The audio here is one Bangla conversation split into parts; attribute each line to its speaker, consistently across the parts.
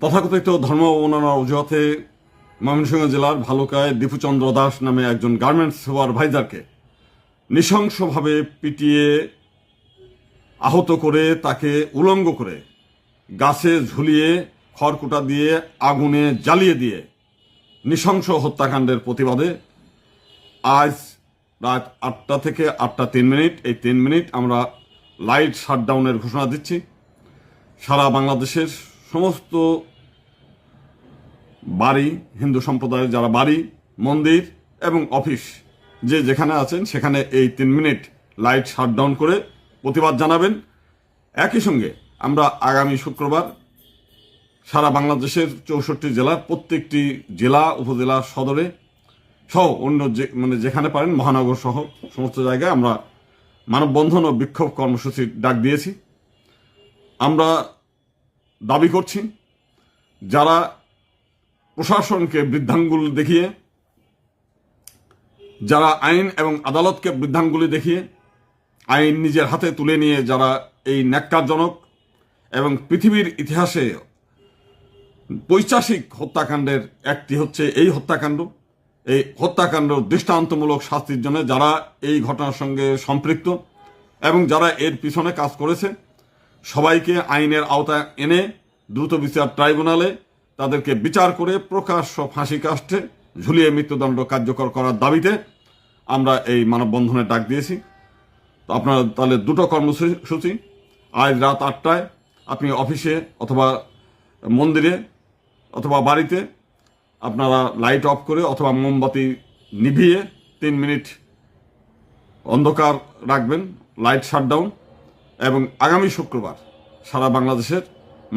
Speaker 1: তথাকথিত ধর্ম অবমাননার অজুহাতে ময়মনসিংহ জেলার ভালুকায় দীপুচন্দ্র দাস নামে একজন গার্মেন্টস সুপারভাইজারকে নৃশংসভাবে পিটিয়ে আহত করে তাকে উলঙ্গ করে গাছে ঝুলিয়ে খড়কুটা দিয়ে আগুনে জ্বালিয়ে দিয়ে নৃশংস হত্যাকাণ্ডের প্রতিবাদে আজ রাত 8টা থেকে 8টা 3 মিনিট, এই 3 মিনিট আমরা লাইট শাটডাউনের ঘোষণা দিচ্ছি। সারা বাংলাদেশের সমস্ত বাড়ি, হিন্দু সম্প্রদায়ের যারা বাড়ি, মন্দির এবং অফিস যে যেখানে আছেন সেখানে এই 3 মিনিট লাইট শাটডাউন করে প্রতিবাদ জানাবেন। একই সঙ্গে আমরা আগামী শুক্রবার সারা বাংলাদেশের 64 জেলার প্রত্যেকটি জেলা, উপজেলা, সদরে সহ অন্য যেখানে পারেন মহানগর সহ সমস্ত জায়গায় আমরা মানববন্ধন ও বিক্ষোভ কর্মসূচির ডাক দিয়েছি। আমরা দাবি করছি, যারা প্রশাসনকে বৃদ্ধাঙ্গুল দেখিয়ে, যারা আইন এবং আদালতকে বৃদ্ধাঙ্গুলি দেখিয়ে আইন নিজের হাতে তুলে নিয়ে যারা এই ন্যাক্কারজনক এবং পৃথিবীর ইতিহাসে পৈশাচিক হত্যাকাণ্ডের একটি হচ্ছে এই হত্যাকাণ্ড, এই হত্যাকাণ্ড দৃষ্টান্তমূলক শাস্তির জন্য যারা এই ঘটনার সঙ্গে সম্পৃক্ত এবং যারা এর পিছনে কাজ করেছে সবাইকে আইনের আওতায় এনে দ্রুত বিচার ট্রাইব্যুনালে তাদেরকে বিচার করে প্রকাশ্য ফাঁসি কাষ্ঠে ঝুলিয়ে মৃত্যুদণ্ড কার্যকর করার দাবিতে আমরা এই মানববন্ধনের ডাক দিয়েছি। তো আপনারা তাহলে দুটো কর্মসূচি, আজ রাত 8টায় আপনি অফিসে অথবা মন্দিরে অথবা বাড়িতে আপনারা লাইট অফ করে অথবা মোমবাতি নিভিয়ে 3 মিনিট অন্ধকার রাখবেন, লাইট শাটডাউন, এবং আগামী শুক্রবার সারা বাংলাদেশের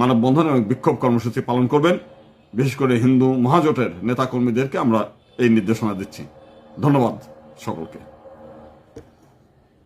Speaker 1: মানববন্ধন এবং বিক্ষোভ কর্মসূচি পালন করবেন। বিশেষ করে হিন্দু মহাজোটের নেতাকর্মীদেরকে আমরা এই নির্দেশনা দিচ্ছি। ধন্যবাদ সকলকে।